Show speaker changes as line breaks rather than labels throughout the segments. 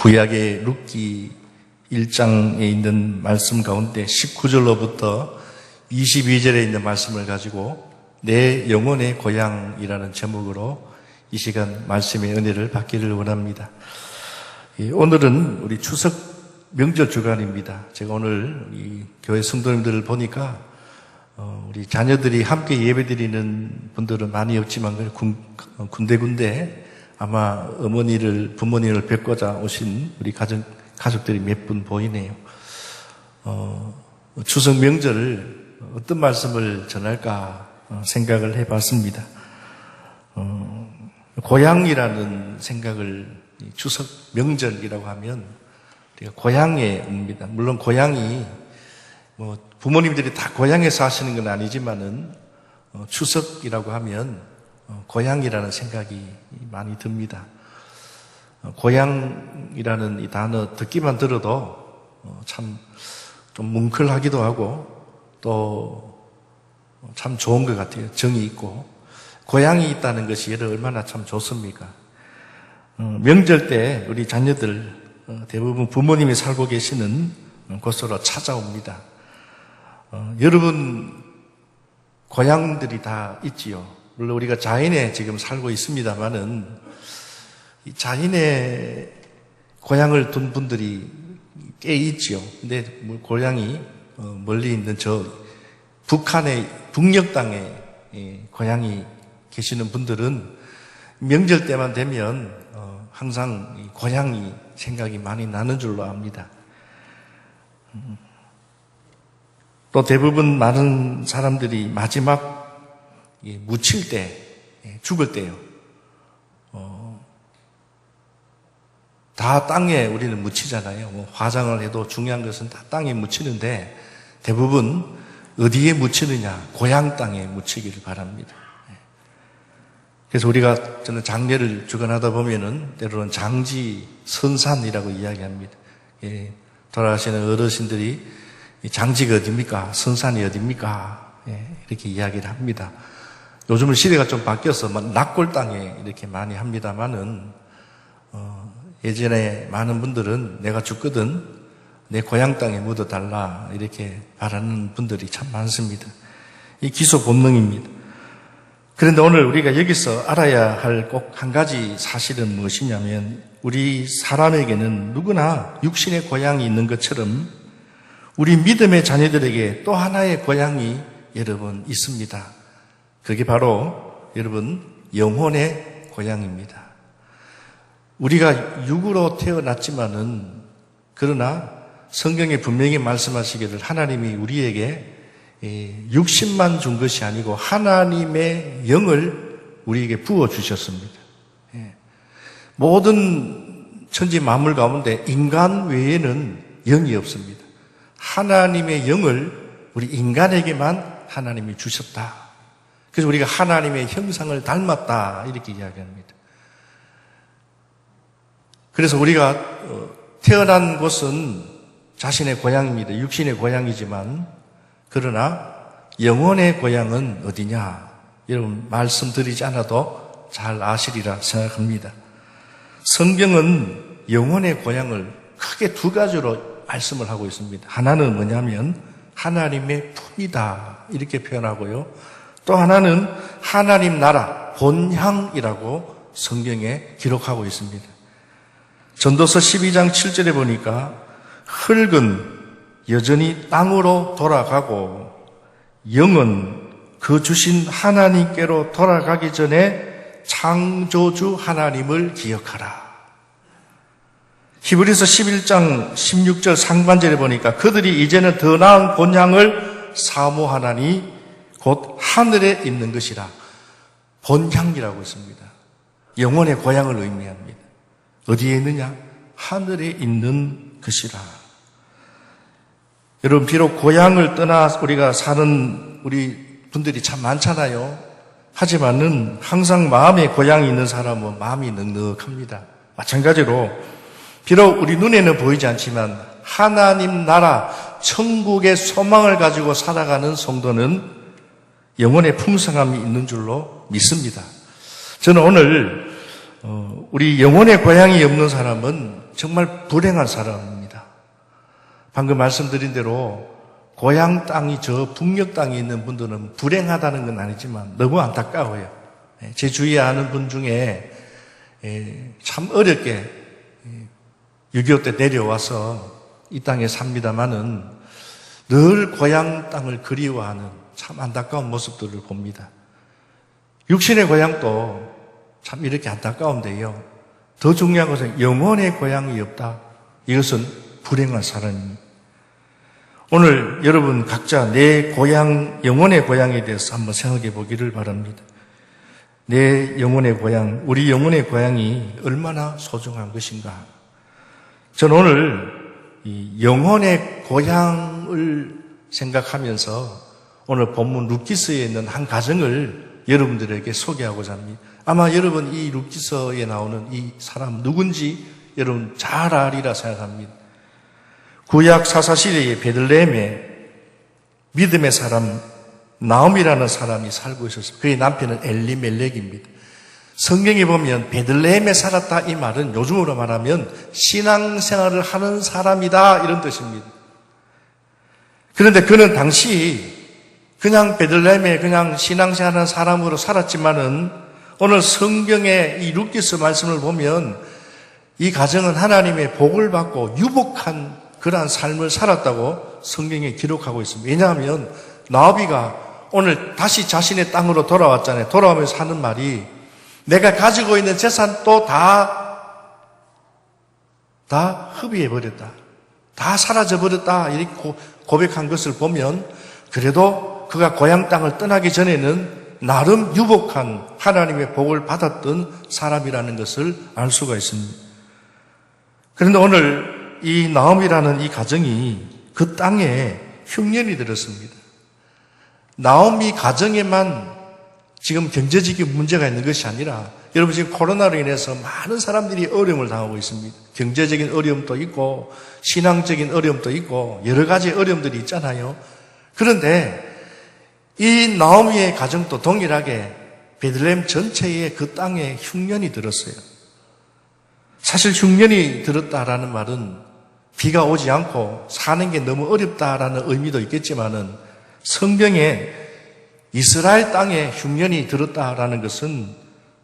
구약의 룻기 1장에 있는 말씀 가운데 19절로부터 22절에 있는 말씀을 가지고 내 영혼의 고향이라는 제목으로 이 시간 말씀의 은혜를 받기를 원합니다. 오늘은 우리 추석 명절 주간입니다. 제가 오늘 이 교회 성도님들을 보니까 우리 자녀들이 함께 예배드리는 분들은 많이 없지만 군데군데 아마 부모님을 뵙고자 오신 우리 가족들이 몇 분 보이네요. 추석 명절을 어떤 말씀을 전할까 생각을 해봤습니다. 고향이라는 생각을 추석 명절이라고 하면 우리가 고향에 옵니다. 물론 고향이 부모님들이 다 고향에 사시는 건 아니지만은 추석이라고 하면 고향이라는 생각이 많이 듭니다. 고향이라는 이 단어 듣기만 들어도 참 좀 뭉클하기도 하고 또 참 좋은 것 같아요. 정이 있고 고향이 있다는 것이 얼마나 참 좋습니까? 명절 때 우리 자녀들 대부분 부모님이 살고 계시는 곳으로 찾아옵니다. 여러분 고향들이 다 있지요. 물론 우리가 자인에 지금 살고 있습니다만은 이 자인의 고향을 둔 분들이 꽤 있지요. 근데 고향이 멀리 있는 북한의 북녘 땅에 고향이 계시는 분들은 명절 때만 되면 항상 고향이 생각이 많이 나는 줄로 압니다. 또 대부분 많은 사람들이 마지막 묻힐 때, 죽을 때요. 다 땅에 우리는 묻히잖아요. 화장을 해도 중요한 것은 다 땅에 묻히는데 대부분 어디에 묻히느냐? 고향 땅에 묻히기를 바랍니다. 그래서 저는 장례를 주관하다 보면은 때로는 장지 선산이라고 이야기합니다. 돌아가시는 어르신들이 장지가 어딥니까? 선산이 어딥니까? 이렇게 이야기를 합니다. 요즘은 시대가 좀 바뀌어서 낙골 땅에 이렇게 많이 합니다만은 예전에 많은 분들은 내가 죽거든 내 고향 땅에 묻어달라 이렇게 바라는 분들이 참 많습니다. 이 기소 본능입니다. 그런데 오늘 우리가 여기서 알아야 할 꼭 한 가지 사실은 무엇이냐면 우리 사람에게는 누구나 육신의 고향이 있는 것처럼 우리 믿음의 자녀들에게 또 하나의 고향이 여러분 있습니다. 그게 바로 여러분 영혼의 고향입니다. 우리가 육으로 태어났지만은 그러나 성경에 분명히 말씀하시기를 하나님이 우리에게 육신만 준 것이 아니고 하나님의 영을 우리에게 부어주셨습니다. 모든 천지 만물 가운데 인간 외에는 영이 없습니다. 하나님의 영을 우리 인간에게만 하나님이 주셨다. 그래서 우리가 하나님의 형상을 닮았다 이렇게 이야기합니다. 그래서 우리가 태어난 곳은 자신의 고향입니다. 육신의 고향이지만 그러나 영혼의 고향은 어디냐? 여러분 말씀드리지 않아도 잘 아시리라 생각합니다. 성경은 영혼의 고향을 크게 두 가지로 말씀을 하고 있습니다. 하나는 뭐냐면 하나님의 품이다 이렇게 표현하고요. 또 하나는 하나님 나라 본향이라고 성경에 기록하고 있습니다. 전도서 12장 7절에 보니까 흙은 여전히 땅으로 돌아가고 영은 그 주신 하나님께로 돌아가기 전에 창조주 하나님을 기억하라. 히브리서 11장 16절 상반절에 보니까 그들이 이제는 더 나은 본향을 사모하나니 곧 하늘에 있는 것이라. 본향이라고 있습니다. 영혼의 고향을 의미합니다. 어디에 있느냐? 하늘에 있는 것이라. 여러분 비록 고향을 떠나 우리가 사는 우리 분들이 참 많잖아요. 하지만은 항상 마음에 고향이 있는 사람은 마음이 넉넉합니다. 마찬가지로 비록 우리 눈에는 보이지 않지만 하나님 나라 천국의 소망을 가지고 살아가는 성도는 영혼의 풍성함이 있는 줄로 믿습니다. 저는 오늘 우리 영혼의 고향이 없는 사람은 정말 불행한 사람입니다. 방금 말씀드린 대로 고향 땅이 저 북녘 땅에 있는 분들은 불행하다는 건 아니지만 너무 안타까워요. 제 주위에 아는 분 중에 참 어렵게 6.25 때 내려와서 이 땅에 삽니다마는 늘 고향 땅을 그리워하는 참 안타까운 모습들을 봅니다. 육신의 고향도 참 이렇게 안타까운데요. 더 중요한 것은 영혼의 고향이 없다. 이것은 불행한 사람입니다. 오늘 여러분 각자 내 고향, 영혼의 고향에 대해서 한번 생각해 보기를 바랍니다. 내 영혼의 고향, 우리 영혼의 고향이 얼마나 소중한 것인가. 저는 오늘 이 영혼의 고향을 생각하면서 오늘 본문 룻기서에 있는 한 가정을 여러분들에게 소개하고자 합니다. 아마 여러분 이 룻기서에 나오는 이 사람 누군지 여러분 잘 아리라 생각합니다. 구약 사사시대의 베들레헴에 믿음의 사람 나옴이라는 사람이 살고 있었어요. 그의 남편은 엘리멜렉입니다. 성경에 보면 베들레헴에 살았다 이 말은 요즘으로 말하면 신앙생활을 하는 사람이다 이런 뜻입니다. 그런데 그는 당시 그냥 베들레헴에 그냥 신앙생활하는 사람으로 살았지만은 오늘 성경의 이 룻기서 말씀을 보면 이 가정은 하나님의 복을 받고 유복한 그러한 삶을 살았다고 성경에 기록하고 있습니다. 왜냐하면 나오미가 오늘 다시 자신의 땅으로 돌아왔잖아요. 돌아오면서 하는 말이 내가 가지고 있는 재산 또 다 흡의해버렸다. 다 사라져버렸다. 이렇게 고백한 것을 보면 그래도 그가 고향 땅을 떠나기 전에는 나름 유복한 하나님의 복을 받았던 사람이라는 것을 알 수가 있습니다. 그런데 오늘 이 나옴이라는 이 가정이 그 땅에 흉년이 들었습니다. 나옴이 가정에만 지금 경제적인 문제가 있는 것이 아니라 여러분 지금 코로나로 인해서 많은 사람들이 어려움을 당하고 있습니다. 경제적인 어려움도 있고 신앙적인 어려움도 있고 여러 가지 어려움들이 있잖아요. 그런데 이 나오미의 가정도 동일하게 베들레헴 전체에 그 땅에 흉년이 들었어요. 사실 흉년이 들었다라는 말은 비가 오지 않고 사는 게 너무 어렵다라는 의미도 있겠지만은 성경에 이스라엘 땅에 흉년이 들었다라는 것은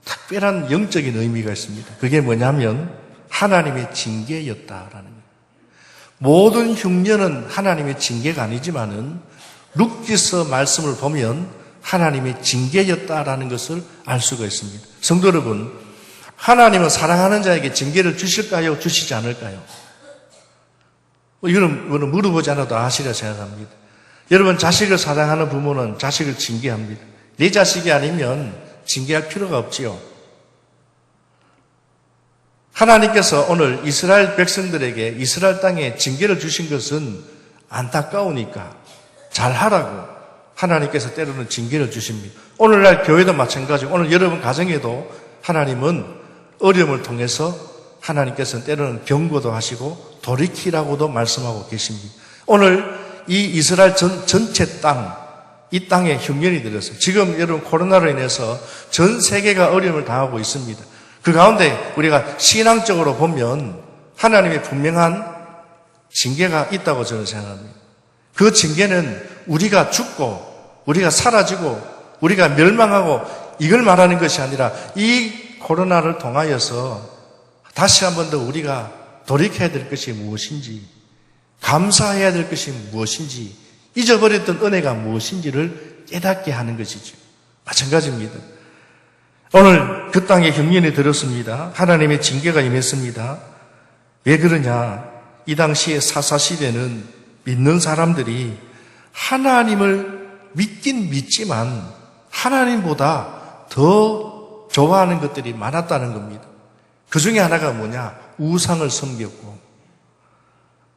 특별한 영적인 의미가 있습니다. 그게 뭐냐면 하나님의 징계였다라는 거예요. 모든 흉년은 하나님의 징계가 아니지만은 룻기서 말씀을 보면 하나님의 징계였다라는 것을 알 수가 있습니다. 성도 여러분, 하나님은 사랑하는 자에게 징계를 주실까요? 주시지 않을까요? 이거는 물어보지 않아도 아시리라 생각합니다. 여러분 자식을 사랑하는 부모는 자식을 징계합니다. 내 자식이 아니면 징계할 필요가 없지요. 하나님께서 오늘 이스라엘 백성들에게 이스라엘 땅에 징계를 주신 것은 안타까우니까 잘하라고 하나님께서 때로는 징계를 주십니다. 오늘날 교회도 마찬가지고 오늘 여러분 가정에도 하나님은 어려움을 통해서 하나님께서는 때로는 경고도 하시고 돌이키라고도 말씀하고 계십니다. 오늘 이 이스라엘 전체 땅, 이 땅에 흉년이 들었어요. 지금 여러분 코로나로 인해서 전 세계가 어려움을 당하고 있습니다. 그 가운데 우리가 신앙적으로 보면 하나님의 분명한 징계가 있다고 저는 생각합니다. 그 징계는 우리가 죽고 우리가 사라지고 우리가 멸망하고 이걸 말하는 것이 아니라 이 코로나를 통하여서 다시 한 번 더 우리가 돌이켜야 될 것이 무엇인지 감사해야 될 것이 무엇인지 잊어버렸던 은혜가 무엇인지를 깨닫게 하는 것이죠. 마찬가지입니다. 오늘 그 땅에 흉년이 들었습니다. 하나님의 징계가 임했습니다. 왜 그러냐? 이 당시에 사사시대는 믿는 사람들이 하나님을 믿긴 믿지만 하나님보다 더 좋아하는 것들이 많았다는 겁니다. 그 중에 하나가 뭐냐? 우상을 섬겼고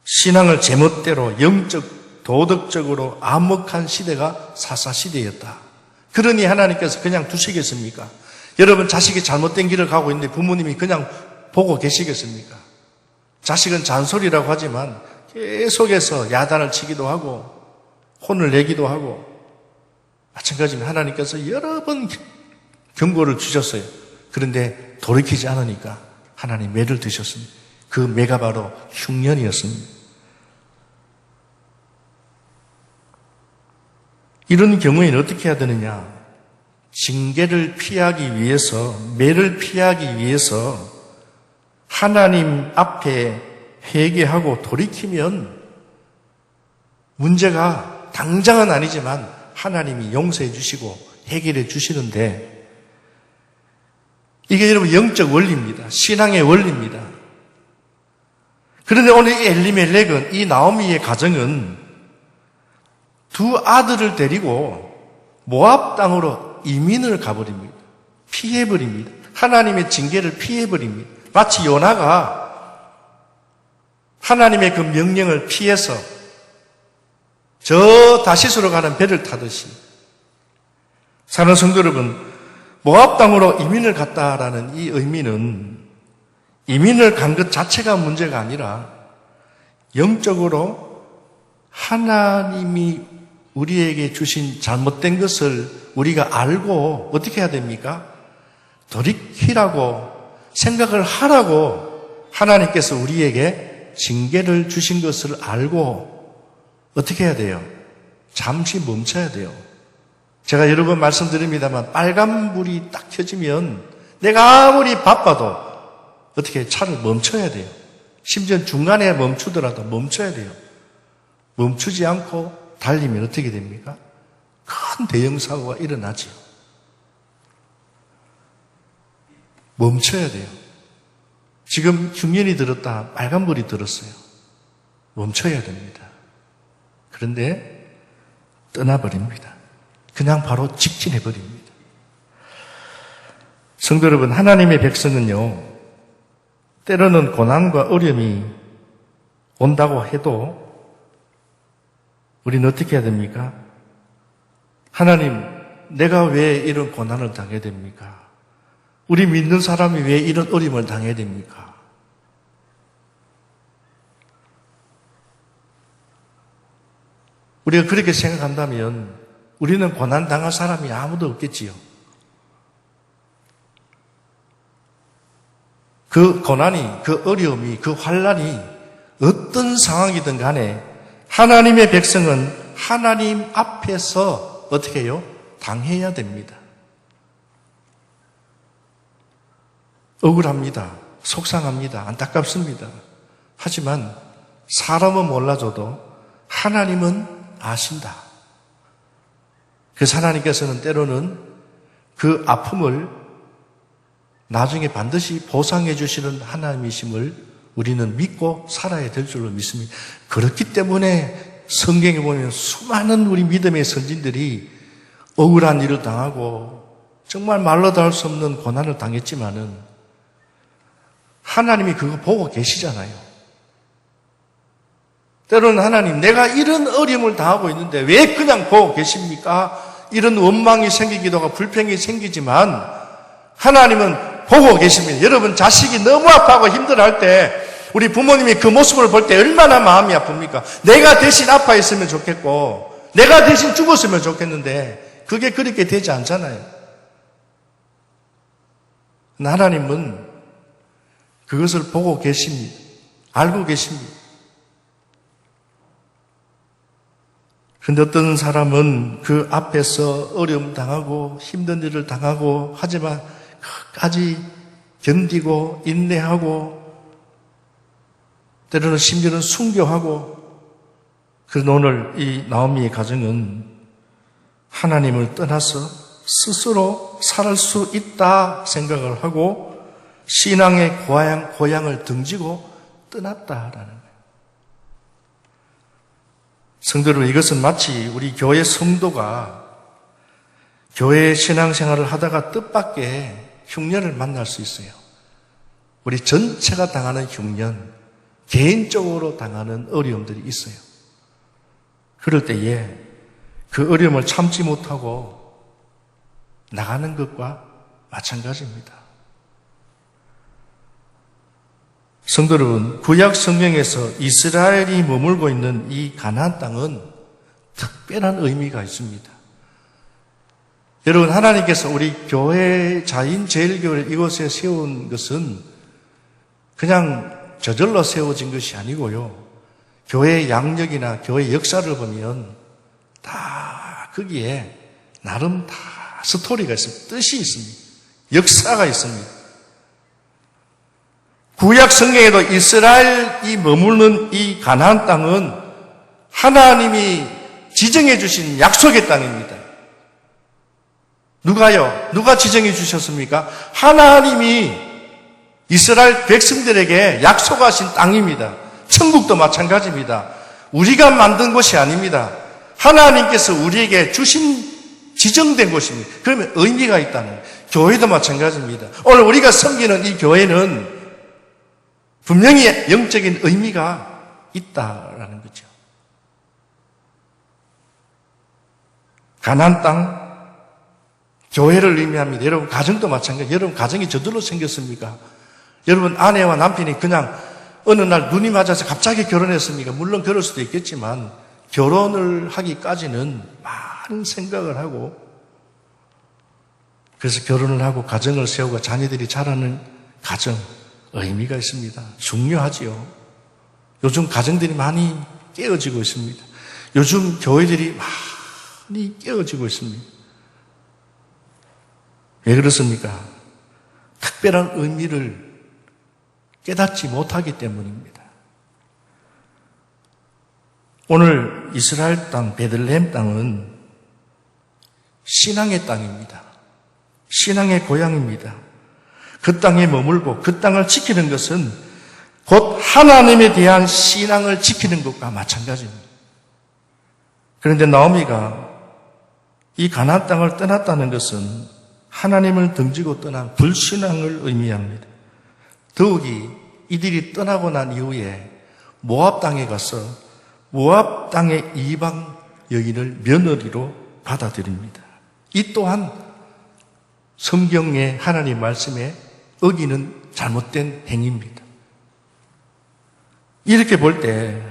신앙을 제멋대로 영적, 도덕적으로 암흑한 시대가 사사시대였다. 그러니 하나님께서 그냥 두시겠습니까? 여러분 자식이 잘못된 길을 가고 있는데 부모님이 그냥 보고 계시겠습니까? 자식은 잔소리라고 하지만 계속해서 야단을 치기도 하고 혼을 내기도 하고 마찬가지로 하나님께서 여러 번 경고를 주셨어요. 그런데 돌이키지 않으니까 하나님 매를 드셨습니다. 그 매가 바로 흉년이었습니다. 이런 경우에는 어떻게 해야 되느냐? 징계를 피하기 위해서, 매를 피하기 위해서 하나님 앞에 회개하고 돌이키면 문제가 당장은 아니지만 하나님이 용서해 주시고 해결해 주시는데, 이게 여러분 영적 원리입니다. 신앙의 원리입니다. 그런데 오늘 이 엘리멜렉은, 이 나오미의 가정은 두 아들을 데리고 모압 땅으로 이민을 가버립니다. 피해버립니다. 하나님의 징계를 피해버립니다. 마치 요나가 하나님의 그 명령을 피해서 저 다시스로 가는 배를 타듯이, 사는 성도 여러분, 모압 땅으로 이민을 갔다라는 이 의미는 이민을 간 것 자체가 문제가 아니라 영적으로 하나님이 우리에게 주신 잘못된 것을 우리가 알고 어떻게 해야 됩니까? 돌이키라고 생각을 하라고 하나님께서 우리에게 징계를 주신 것을 알고 어떻게 해야 돼요? 잠시 멈춰야 돼요. 제가 여러 번 말씀드립니다만 빨간불이 딱 켜지면 내가 아무리 바빠도 어떻게 차를 멈춰야 돼요. 심지어 중간에 멈추더라도 멈춰야 돼요. 멈추지 않고 달리면 어떻게 됩니까? 큰 대형 사고가 일어나죠. 멈춰야 돼요. 지금 흉년이 들었다, 빨간불이 들었어요. 멈춰야 됩니다. 그런데 떠나버립니다. 그냥 바로 직진해버립니다. 성도 여러분, 하나님의 백성은요, 때로는 고난과 어려움이 온다고 해도 우리는 어떻게 해야 됩니까? 하나님, 내가 왜 이런 고난을 당해야 됩니까? 우리 믿는 사람이 왜 이런 어려움을 당해야 됩니까? 우리가 그렇게 생각한다면 우리는 고난 당할 사람이 아무도 없겠지요. 그 고난이, 그 어려움이, 그 환난이 어떤 상황이든 간에 하나님의 백성은 하나님 앞에서 어떻게 해요? 당해야 됩니다. 억울합니다. 속상합니다. 안타깝습니다. 하지만 사람은 몰라줘도 하나님은 아신다. 그래서 하나님께서는 때로는 그 아픔을 나중에 반드시 보상해 주시는 하나님이심을 우리는 믿고 살아야 될 줄로 믿습니다. 그렇기 때문에 성경에 보면 수많은 우리 믿음의 선진들이 억울한 일을 당하고 정말 말로 다 할 수 없는 고난을 당했지만은 하나님이 그거 보고 계시잖아요. 때로는 하나님, 내가 이런 어려움을 당하고 있는데 왜 그냥 보고 계십니까? 이런 원망이 생기기도 하고 불평이 생기지만 하나님은 보고 계십니다. 여러분, 자식이 너무 아파하고 힘들어할 때 우리 부모님이 그 모습을 볼 때 얼마나 마음이 아픕니까? 내가 대신 아파했으면 좋겠고 내가 대신 죽었으면 좋겠는데 그게 그렇게 되지 않잖아요. 하나님은 그것을 보고 계십니다. 알고 계십니다. 그런데 어떤 사람은 그 앞에서 어려움 당하고 힘든 일을 당하고 하지만 끝까지 견디고 인내하고 때로는 심지어는 순교하고, 그래서 오늘 이 나오미의 가정은 하나님을 떠나서 스스로 살 수 있다 생각을 하고 신앙의 고향을 등지고 떠났다라는 거예요. 성도 여러분, 이것은 마치 우리 교회 성도가 교회 신앙생활을 하다가 뜻밖의 흉년을 만날 수 있어요. 우리 전체가 당하는 흉년, 개인적으로 당하는 어려움들이 있어요. 그럴 때에 그 어려움을 참지 못하고 나가는 것과 마찬가지입니다. 성도 여러분, 구약 성경에서 이스라엘이 머물고 있는 이 가나안 땅은 특별한 의미가 있습니다. 여러분, 하나님께서 우리 교회 자인 제일교회를 이곳에 세운 것은 그냥 저절로 세워진 것이 아니고요. 교회의 양력이나 교회의 역사를 보면 다 거기에 나름 다 스토리가 있습니다. 뜻이 있습니다. 역사가 있습니다. 구약 성경에도 이스라엘이 머무는 이 가나안 땅은 하나님이 지정해 주신 약속의 땅입니다. 누가요? 누가 지정해 주셨습니까? 하나님이 이스라엘 백성들에게 약속하신 땅입니다. 천국도 마찬가지입니다. 우리가 만든 곳이 아닙니다. 하나님께서 우리에게 주신 지정된 곳입니다. 그러면 의미가 있다는 거예요. 교회도 마찬가지입니다. 오늘 우리가 섬기는 이 교회는 분명히 영적인 의미가 있다라는 거죠. 가나안 땅, 교회를 의미합니다. 여러분, 가정도 마찬가지예요. 여러분, 가정이 저절로 생겼습니까? 여러분, 아내와 남편이 그냥 어느 날 눈이 맞아서 갑자기 결혼했습니까? 물론 그럴 수도 있겠지만 결혼을 하기까지는 많은 생각을 하고, 그래서 결혼을 하고 가정을 세우고 자녀들이 자라는 가정, 의미가 있습니다. 중요하지요. 요즘 가정들이 많이 깨어지고 있습니다. 요즘 교회들이 많이 깨어지고 있습니다. 왜 그렇습니까? 특별한 의미를 깨닫지 못하기 때문입니다. 오늘 이스라엘 땅, 베들레헴 땅은 신앙의 땅입니다. 신앙의 고향입니다. 그 땅에 머물고 그 땅을 지키는 것은 곧 하나님에 대한 신앙을 지키는 것과 마찬가지입니다. 그런데 나오미가 이 가나안 땅을 떠났다는 것은 하나님을 등지고 떠난 불신앙을 의미합니다. 더욱이 이들이 떠나고 난 이후에 모압 땅에 가서 모압 땅의 이방 여인을 며느리로 받아들입니다. 이 또한 성경의 하나님 말씀에 어기는 잘못된 행위입니다. 이렇게 볼 때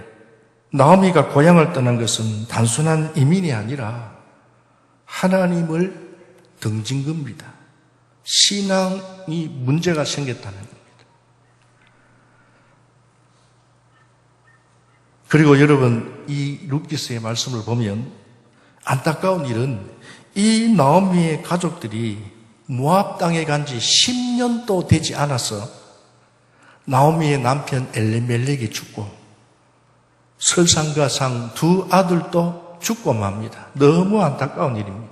나오미가 고향을 떠난 것은 단순한 이민이 아니라 하나님을 등진 겁니다. 신앙이 문제가 생겼다는 겁니다. 그리고 여러분, 이 룻기스의 말씀을 보면 안타까운 일은 이 나오미의 가족들이 모압 땅에 간 지 10년도 되지 않아서 나오미의 남편 엘리멜렉이 죽고 설상가상 두 아들도 죽고 맙니다. 너무 안타까운 일입니다.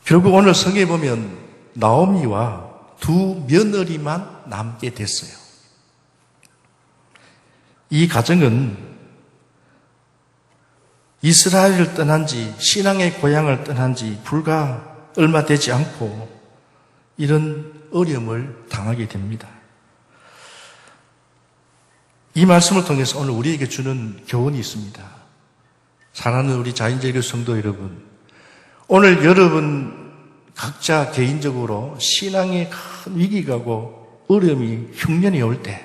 결국 오늘 성경에 보면 나오미와 두 며느리만 남게 됐어요. 이 가정은 이스라엘을 떠난 지, 신앙의 고향을 떠난 지 불과 얼마 되지 않고 이런 어려움을 당하게 됩니다. 이 말씀을 통해서 오늘 우리에게 주는 교훈이 있습니다. 사랑하는 우리 자인제교 성도 여러분, 오늘 여러분 각자 개인적으로 신앙에 큰 위기가 오고 어려움이 흉년이 올 때,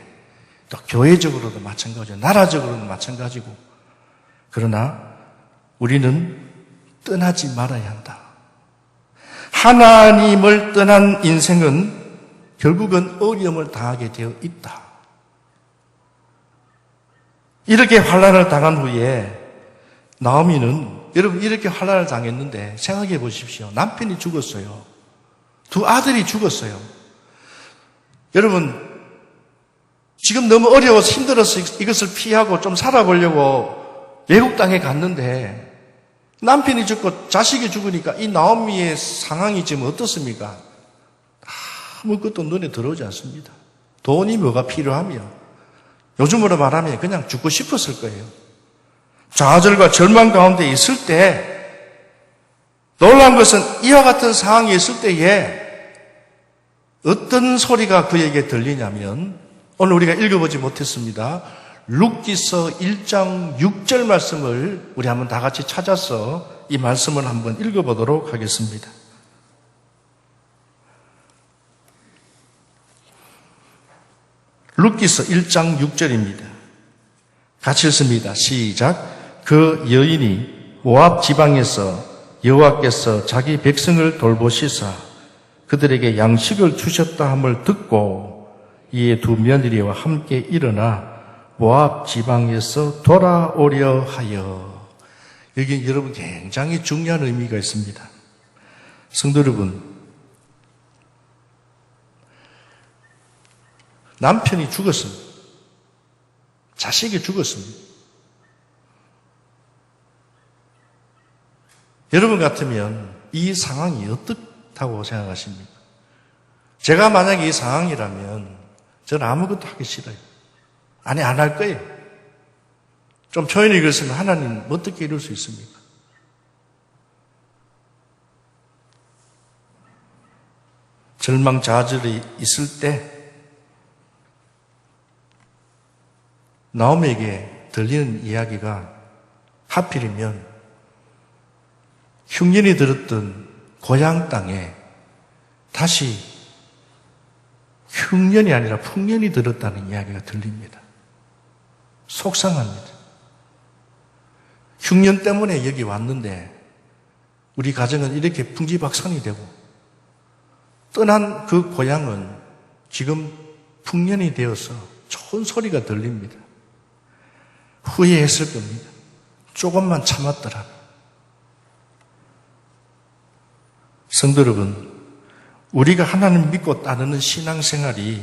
또 교회적으로도 마찬가지고 나라적으로도 마찬가지고, 그러나 우리는 떠나지 말아야 한다. 하나님을 떠난 인생은 결국은 어려움을 당하게 되어 있다. 이렇게 환난을 당한 후에 나오미는, 여러분 이렇게 환난을 당했는데 생각해 보십시오. 남편이 죽었어요. 두 아들이 죽었어요. 여러분 지금 너무 어려워서 힘들어서 이것을 피하고 좀 살아보려고 외국 땅에 갔는데 남편이 죽고 자식이 죽으니까 이 나오미의 상황이 지금 어떻습니까? 아무것도 눈에 들어오지 않습니다. 돈이 뭐가 필요하며 요즘으로 말하면 그냥 죽고 싶었을 거예요. 좌절과 절망 가운데 있을 때 놀라운 것은 이와 같은 상황이 있을 때에 어떤 소리가 그에게 들리냐면 오늘 우리가 읽어보지 못했습니다. 룻기서 1장 6절 말씀을 우리 한번 다 같이 찾아서 이 말씀을 한번 읽어보도록 하겠습니다. 룻기서 1장 6절입니다. 같이 읽습니다. 시작. 그 여인이 모압 지방에서 여호와께서 자기 백성을 돌보시사 그들에게 양식을 주셨다 함을 듣고 이에 두 며느리와 함께 일어나 모압 지방에서 돌아오려 하여. 여기 여러분 굉장히 중요한 의미가 있습니다. 성도 여러분, 남편이 죽었습니다. 자식이 죽었습니다. 여러분 같으면 이 상황이 어떻다고 생각하십니까? 제가 만약에 이 상황이라면 저는 아무것도 하기 싫어요. 아니, 안 할 거예요. 좀 표현이 그렇으면 하나님 어떻게 이룰 수 있습니까? 절망좌절이 있을 때 나오미에게 들리는 이야기가 하필이면 흉년이 들었던 고향 땅에 다시 흉년이 아니라 풍년이 들었다는 이야기가 들립니다. 속상합니다. 흉년 때문에 여기 왔는데 우리 가정은 이렇게 풍지박산이 되고 떠난 그 고향은 지금 풍년이 되어서 좋은 소리가 들립니다. 후회했을 겁니다. 조금만 참았더라. 성도 여러분, 우리가 하나님 믿고 따르는 신앙생활이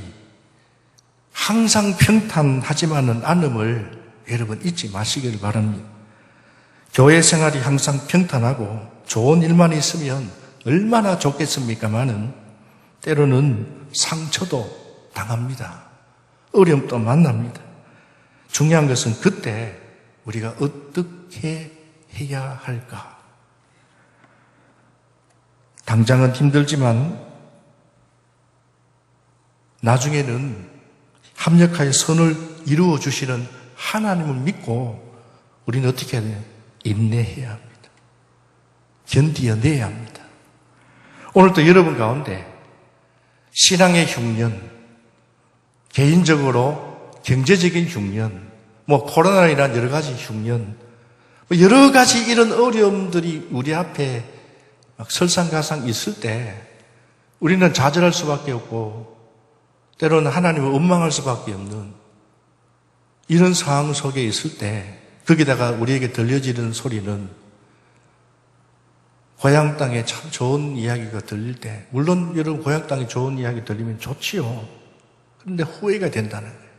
항상 평탄하지만은 않음을 여러분 잊지 마시길 바랍니다. 교회 생활이 항상 평탄하고 좋은 일만 있으면 얼마나 좋겠습니까마는 때로는 상처도 당합니다. 어려움도 만납니다. 중요한 것은 그때 우리가 어떻게 해야 할까? 당장은 힘들지만 나중에는 합력하여 선을 이루어 주시는 하나님을 믿고 우리는 어떻게 해야 돼요? 인내해야 합니다. 견디어내야 합니다. 오늘도 여러분 가운데 신앙의 흉년, 개인적으로 경제적인 흉년, 코로나이나 여러 가지 흉년, 여러 가지 이런 어려움들이 우리 앞에 막 설상가상 있을 때 우리는 좌절할 수밖에 없고 때로는 하나님을 원망할 수밖에 없는 이런 상황 속에 있을 때 거기다가 우리에게 들려지는 소리는 고향 땅에 참 좋은 이야기가 들릴 때, 물론 여러분 고향 땅에 좋은 이야기 들리면 좋지요. 그런데 후회가 된다는 거예요.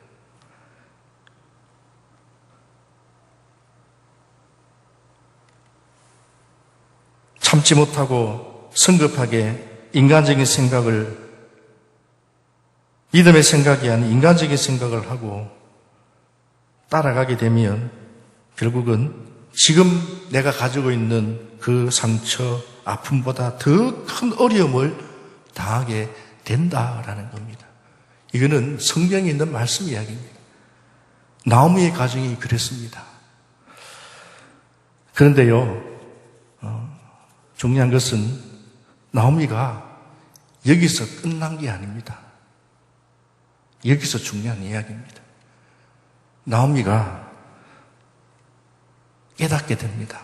참지 못하고 성급하게 인간적인 생각을, 믿음의 생각이 아닌 인간적인 생각을 하고 따라가게 되면 결국은 지금 내가 가지고 있는 그 상처, 아픔보다 더 큰 어려움을 당하게 된다라는 겁니다. 이거는 성경에 있는 말씀 이야기입니다. 나오미의 가정이 그랬습니다. 그런데요, 중요한 것은 나오미가 여기서 끝난 게 아닙니다. 여기서 중요한 이야기입니다. 나오미가 깨닫게 됩니다.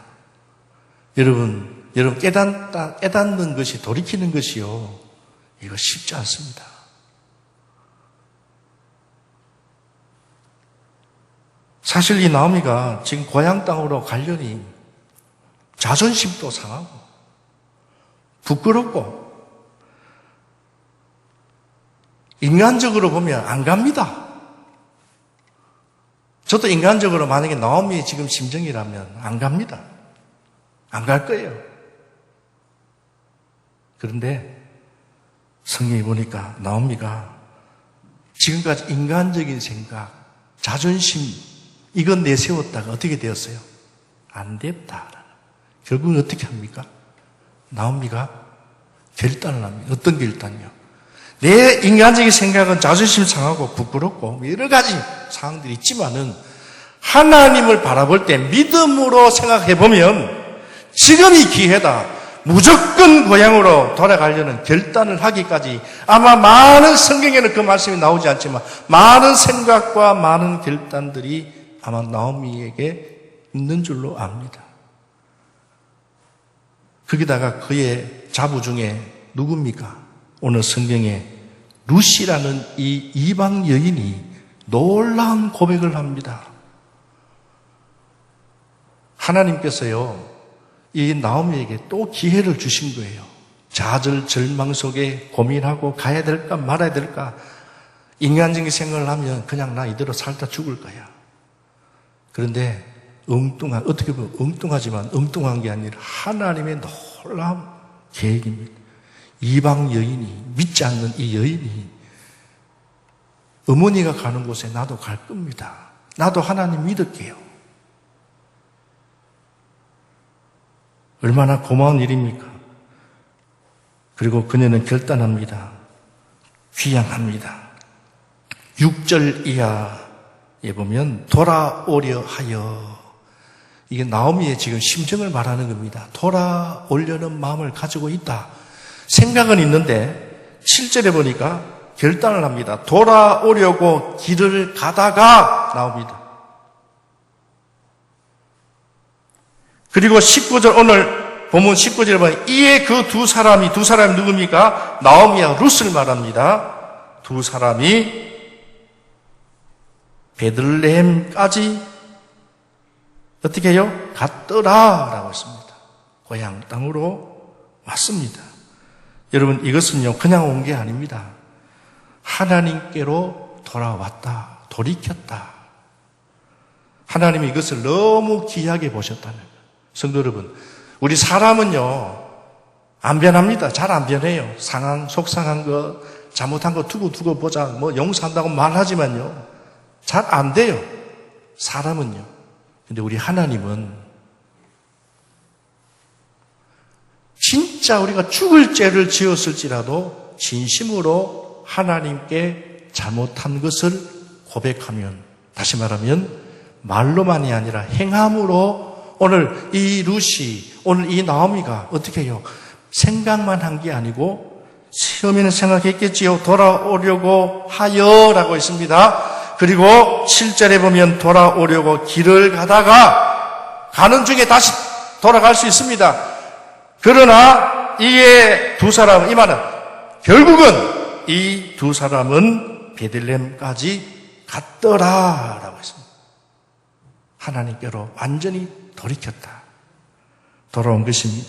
여러분 깨닫는 것이, 돌이키는 것이요, 이거 쉽지 않습니다. 사실 이 나오미가 지금 고향 땅으로 가려니 자존심도 상하고 부끄럽고 인간적으로 보면 안 갑니다. 저도 인간적으로 만약에 나오미의 지금 심정이라면 안 갑니다. 안 갈 거예요. 그런데 성경에 보니까 나오미가 지금까지 인간적인 생각, 자존심, 이건 내세웠다가 어떻게 되었어요? 안 됐다. 결국은 어떻게 합니까? 나오미가 결단을 합니다. 어떤 결단이요? 내 인간적인 생각은 자존심 상하고 부끄럽고 여러 가지 상황들이 있지만은 하나님을 바라볼 때 믿음으로 생각해보면 지금이 기회다. 무조건 고향으로 돌아가려는 결단을 하기까지 아마 많은, 성경에는 그 말씀이 나오지 않지만 많은 생각과 많은 결단들이 아마 나오미에게 있는 줄로 압니다. 거기다가 그의 자부 중에 누굽니까? 오늘 성경에 루시라는 이 이방 여인이 놀라운 고백을 합니다. 하나님께서요, 이 나오미에게 또 기회를 주신 거예요. 좌절, 절망 속에 고민하고 가야 될까 말아야 될까 인간적인 생각을 하면 그냥 나 이대로 살다 죽을 거야. 그런데 어떻게 보면 엉뚱하지만 엉뚱한 게 아니라 하나님의 놀라운 계획입니다. 이방 여인이, 믿지 않는 이 여인이 어머니가 가는 곳에 나도 갈 겁니다. 나도 하나님 믿을게요. 얼마나 고마운 일입니까? 그리고 그녀는 결단합니다. 귀향합니다. 6절 이하에 보면 돌아오려 하여, 이게 나오미의 지금 심정을 말하는 겁니다. 돌아오려는 마음을 가지고 있다. 생각은 있는데 7절에 보니까 결단을 합니다. 돌아오려고 길을 가다가 나옵니다. 그리고 19절, 오늘 본문 19절에 보면 이에 그 두 사람이 누굽니까? 나오미와 룻을 말합니다. 두 사람이 베들레헴까지 어떻게 해요? 갔더라라고 했습니다. 고향 땅으로 왔습니다. 여러분, 이것은요 그냥 온 게 아닙니다. 하나님께로 돌아왔다, 돌이켰다. 하나님이 이것을 너무 귀하게 보셨다는 거예요. 성도 여러분, 우리 사람은요 안 변합니다. 잘 안 변해요. 상한, 속상한 거, 잘못한 거 두고 보자, 뭐 용서한다고 말하지만요 잘 안 돼요. 사람은요. 근데 우리 하나님은 진짜 우리가 죽을 죄를 지었을지라도 진심으로 하나님께 잘못한 것을 고백하면, 다시 말하면 말로만이 아니라 행함으로, 오늘 이 룻이, 오늘 이 나오미가 어떻게 해요? 생각만 한 게 아니고 처음에는 생각했겠지요. 돌아오려고 하여라고 했습니다. 그리고 7절에 보면 돌아오려고 길을 가다가 가는 중에 다시 돌아갈 수 있습니다. 그러나 이게 두 사람은, 이 말은 결국은 이 두 사람은 베들레헴까지 갔더라라고 했습니다. 하나님께로 완전히 돌이켰다. 돌아온 것입니다.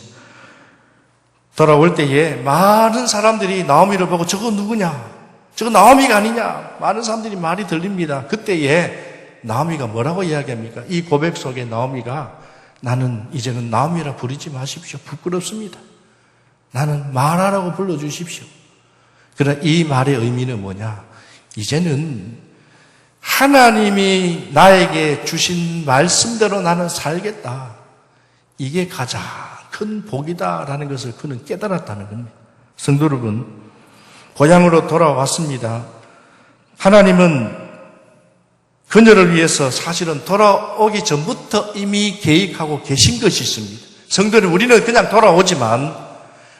돌아올 때에 많은 사람들이 나오미를 보고 저거 누구냐? 저거 나오미가 아니냐? 많은 사람들이 말이 들립니다. 그때에 나오미가 뭐라고 이야기합니까? 이 고백 속에 나오미가, 나는 이제는 나오미라 부르지 마십시오. 부끄럽습니다. 나는 마라라고 불러주십시오. 그러나 이 말의 의미는 뭐냐? 이제는 하나님이 나에게 주신 말씀대로 나는 살겠다. 이게 가장 큰 복이다라는 것을 그는 깨달았다는 겁니다. 성도 여러분, 고향으로 돌아왔습니다. 하나님은 그녀를 위해서 사실은 돌아오기 전부터 이미 계획하고 계신 것이 있습니다. 성도는 우리는 그냥 돌아오지만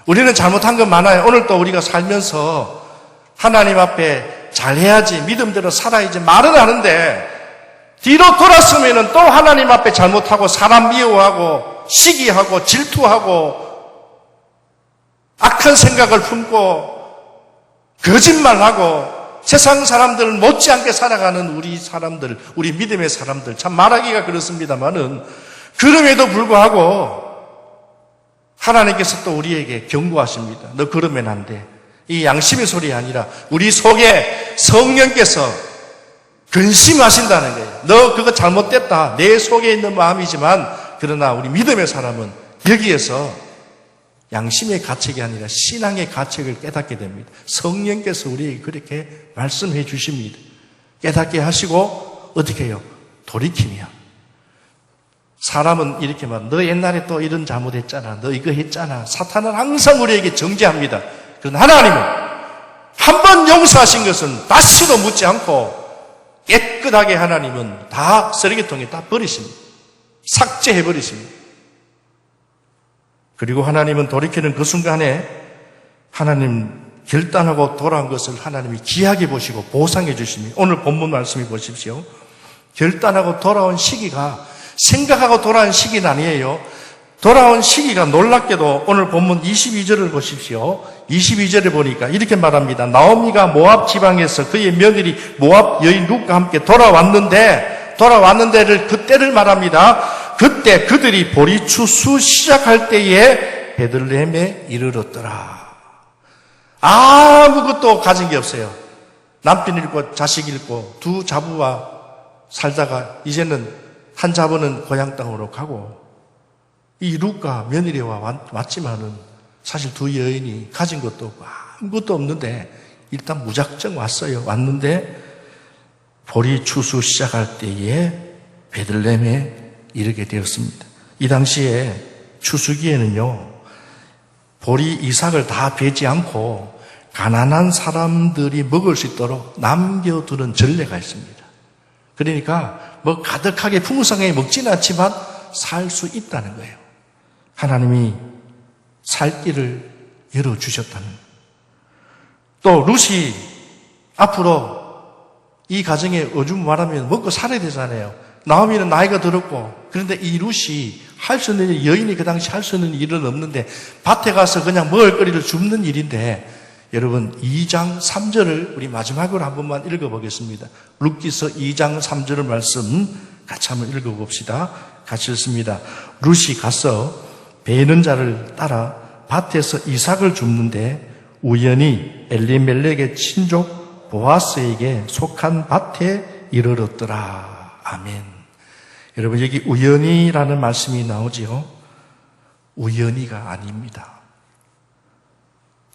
우리는 잘못한 건 많아요. 오늘도 우리가 살면서 하나님 앞에 잘해야지, 믿음대로 살아야지 말은 하는데 뒤로 돌았으면 또 하나님 앞에 잘못하고 사람 미워하고 시기하고 질투하고 악한 생각을 품고 거짓말하고 세상 사람들 못지않게 살아가는 우리 사람들, 우리 믿음의 사람들, 참 말하기가 그렇습니다만은 그럼에도 불구하고 하나님께서 또 우리에게 경고하십니다. 너 그러면 안 돼. 이 양심의 소리 아니라 우리 속에 성령께서 근심하신다는 거예요. 너 그거 잘못됐다. 내 속에 있는 마음이지만, 그러나 우리 믿음의 사람은 여기에서 양심의 가책이 아니라 신앙의 가책을 깨닫게 됩니다. 성령께서 우리에게 그렇게 말씀해 주십니다. 깨닫게 하시고 어떻게 해요? 돌이키며. 사람은 이렇게 말, 너 옛날에 또 이런 잘못했잖아. 너 이거 했잖아. 사탄은 항상 우리에게 정죄합니다. 그러나 하나님은 한 번 용서하신 것은 다시도 묻지 않고 깨끗하게 하나님은 다 쓰레기통에 다 버리십니다. 삭제해 버리십니다. 그리고 하나님은 돌이키는 그 순간에 하나님 결단하고 돌아온 것을 하나님이 귀하게 보시고 보상해 주십니다. 오늘 본문 말씀해 보십시오. 결단하고 돌아온 시기가 생각하고 돌아온 시기는 아니에요. 돌아온 시기가 놀랍게도 오늘 본문 22절을 보십시오. 22절에 보니까 이렇게 말합니다. 나오미가 모압 지방에서 그의 며느리 모압 여인 룻과 함께 돌아왔는데를 그때를 말합니다. 그때 그들이 보리추수 시작할 때에 베들레헴에 이르렀더라. 아무것도 가진 게 없어요. 남편 잃고 자식 잃고 두 자부와 살다가 이제는 한 자부는 고향 땅으로 가고 이 룻과 며느리와 왔지만은 사실 두 여인이 가진 것도 없고 아무것도 없는데 일단 무작정 왔어요. 왔는데 보리추수 시작할 때에 베들레헴에 이르게 되었습니다. 이 당시에 추수기에는요, 보리 이삭을 다 베지 않고 가난한 사람들이 먹을 수 있도록 남겨두는 전례가 있습니다. 그러니까 뭐 가득하게 풍성하게 먹지는 않지만 살 수 있다는 거예요. 하나님이 살 길을 열어주셨다는 거예요. 또 룻이 앞으로 이 가정에 요즘 말하면 먹고 살아야 되잖아요. 나오미는 나이가 들었고, 그런데 이 룻이 할 수 있는 일, 여인이 그 당시 할 수 있는 일은 없는데 밭에 가서 그냥 먹을 거리를 줍는 일인데, 여러분 2장 3절을 우리 마지막으로 한 번만 읽어보겠습니다. 룻기서 2장 3절의 말씀 같이 한번 읽어봅시다. 같이 읽습니다. 룻이 가서 베는 자를 따라 밭에서 이삭을 줍는데 우연히 엘리멜렉의 친족 보아스에게 속한 밭에 이르렀더라. 아멘. 여러분 여기 우연히라는 말씀이 나오지요. 우연히가 아닙니다.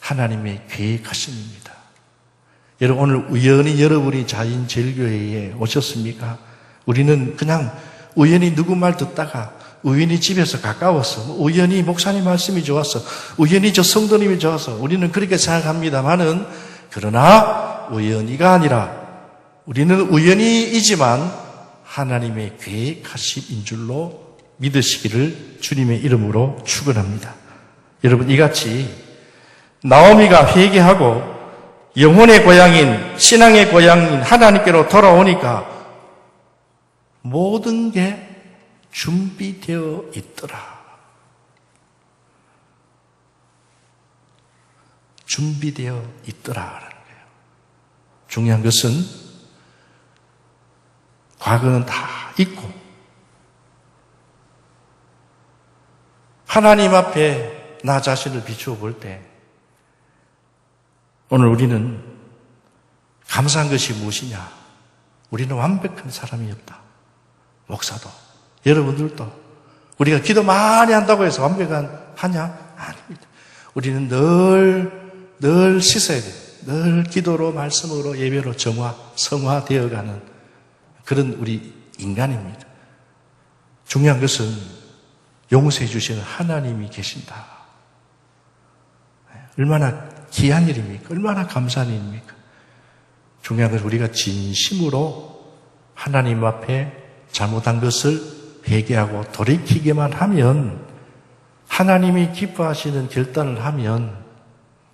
하나님의 계획하심입니다. 여러분 오늘 우연히 여러분이 자인제일교회에 오셨습니까? 우리는 그냥 우연히 누구 말 듣다가 우연히 집에서 가까워서 우연히 목사님 말씀이 좋아서 우연히 저 성도님이 좋아서 우리는 그렇게 생각합니다만은 그러나 우연히가 아니라 우리는 우연히이지만 하나님의 계획하심인 줄로 믿으시기를 주님의 이름으로 축원합니다. 여러분 이같이 나오미가 회개하고 영혼의 고향인 신앙의 고향인 하나님께로 돌아오니까 모든 게 준비되어 있더라. 준비되어 있더라라는 거예요. 중요한 것은 과거는 다 있고 하나님 앞에 나 자신을 비추어 볼 때 오늘 우리는 감사한 것이 무엇이냐? 우리는 완벽한 사람이 없다. 목사도 여러분들도 우리가 기도 많이 한다고 해서 하냐? 아닙니다. 우리는 늘 씻어야 돼요. 늘 기도로 말씀으로 예배로 성화되어가는 그런 우리 인간입니다. 중요한 것은 용서해 주시는 하나님이 계신다. 얼마나 귀한 일입니까? 얼마나 감사한 일입니까? 중요한 것은 우리가 진심으로 하나님 앞에 잘못한 것을 회개하고 돌이키기만 하면 하나님이 기뻐하시는 결단을 하면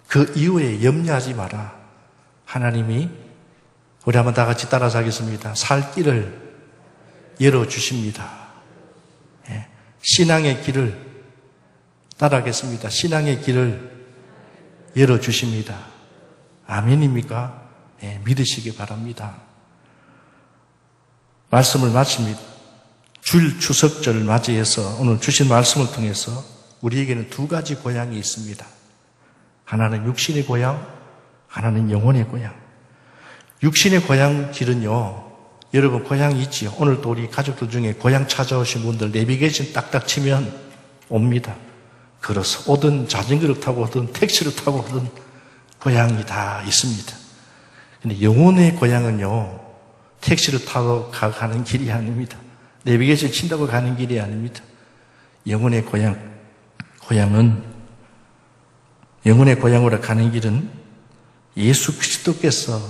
그 이후에 염려하지 마라. 하나님이 우리 한번 다 같이 따라서 하겠습니다. 살 길을 열어주십니다. 신앙의 길을 따라하겠습니다. 신앙의 길을 열어주십니다. 아멘입니까? 믿으시기 바랍니다. 말씀을 마칩니다. 줄 추석절을 맞이해서 오늘 주신 말씀을 통해서 우리에게는 두 가지 고향이 있습니다. 하나는 육신의 고향, 하나는 영혼의 고향. 육신의 고향 길은요, 여러분 고향이 있지요. 오늘도 우리 가족들 중에 고향 찾아오신 분들 내비게이션 딱딱 치면 옵니다. 걸어서 오든 자전거를 타고 오든 택시를 타고 오든 고향이 다 있습니다. 근데 영혼의 고향은요, 택시를 타고 가는 길이 아닙니다. 내비게이션 친다고 가는 길이 아닙니다. 영혼의 고향으로 가는 길은 예수 그리스도께서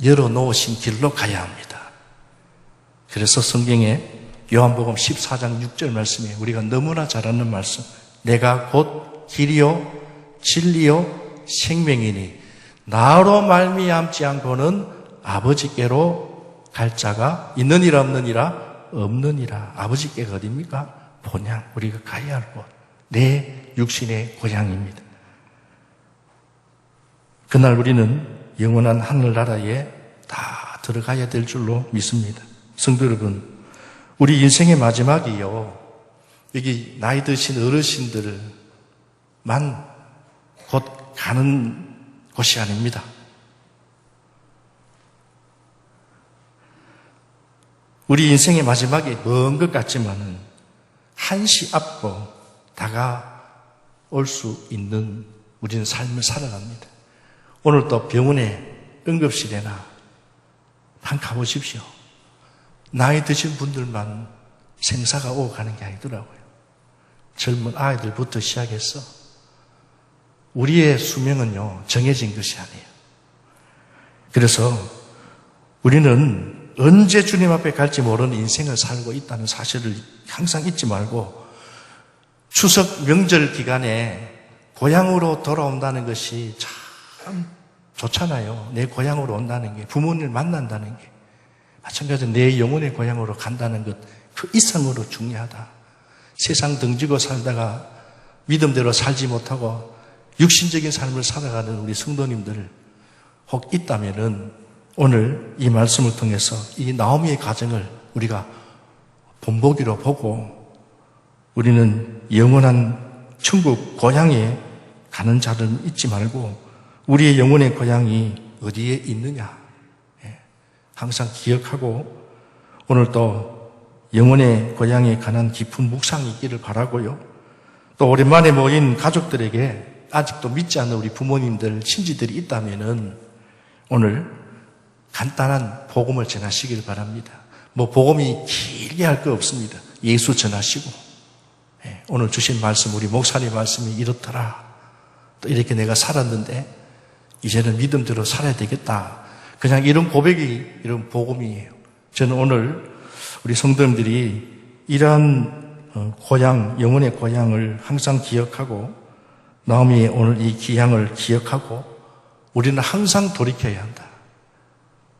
열어놓으신 길로 가야 합니다. 그래서 성경에 요한복음 14장 6절 말씀에 우리가 너무나 잘 아는 말씀, 내가 곧 길이요 진리요 생명이니 나로 말미암지 않고는 아버지께로 갈 자가 있느니라 없느니라 없느니라. 아버지께가 어디입니까? 본향, 우리가 가야 할 곳. 내 육신의 고향입니다. 그날 우리는 영원한 하늘나라에 다 들어가야 될 줄로 믿습니다. 성도 여러분, 우리 인생의 마지막이요, 여기 나이 드신 어르신들만 곧 가는 곳이 아닙니다. 우리 인생의 마지막이 먼 것 같지만은 한시 앞으로 다가올 수 있는 우리는 삶을 살아갑니다. 오늘 또 병원에 응급실에나 한 가보십시오. 나이 드신 분들만 생사가 오고 가는 게 아니더라고요. 젊은 아이들부터 시작해서 우리의 수명은요, 정해진 것이 아니에요. 그래서 우리는 언제 주님 앞에 갈지 모르는 인생을 살고 있다는 사실을 항상 잊지 말고, 추석 명절 기간에 고향으로 돌아온다는 것이 참 좋잖아요. 내 고향으로 온다는 게, 부모님을 만난다는 게. 마찬가지로 내 영혼의 고향으로 간다는 것, 그 이상으로 중요하다. 세상 등지고 살다가 믿음대로 살지 못하고 육신적인 삶을 살아가는 우리 성도님들 혹 있다면은 오늘 이 말씀을 통해서 이 나오미의 가정을 우리가 본보기로 보고 우리는 영원한 천국 고향에 가는 자를 잊지 말고 우리의 영혼의 고향이 어디에 있느냐 항상 기억하고 오늘 또 영혼의 고향에 관한 깊은 묵상이 있기를 바라고요. 또 오랜만에 모인 가족들에게 아직도 믿지 않는 우리 부모님들, 친지들이 있다면은 오늘 간단한 복음을 전하시길 바랍니다. 뭐 복음이 길게 할 거 없습니다. 예수 전하시고 오늘 주신 말씀, 우리 목사님 말씀이 이렇더라. 또 이렇게 내가 살았는데 이제는 믿음대로 살아야 되겠다. 그냥 이런 고백이 이런 복음이에요. 저는 오늘 우리 성도님들이 이러한 고향, 영혼의 고향을 항상 기억하고 나오미의 오늘 이 기향을 기억하고 우리는 항상 돌이켜야 한다.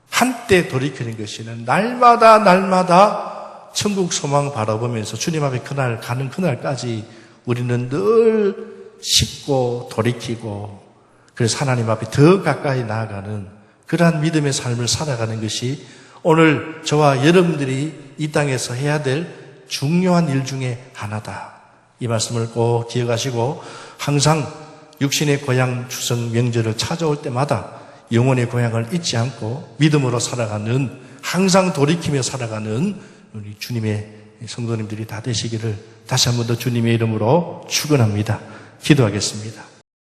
한때 돌이키는 것이는 날마다 천국 소망 바라보면서 주님 앞에 그날 가는 그날까지 우리는 늘 씹고 돌이키고 그래서 하나님 앞에 더 가까이 나아가는 그러한 믿음의 삶을 살아가는 것이 오늘 저와 여러분들이 이 땅에서 해야 될 중요한 일 중에 하나다. 이 말씀을 꼭 기억하시고 항상 육신의 고향 추석 명절을 찾아올 때마다 영혼의 고향을 잊지 않고 믿음으로 살아가는 항상 돌이키며 살아가는 우리 주님의 성도님들이 다 되시기를 다시 한 번 더 주님의 이름으로 축원합니다. 기도하겠습니다.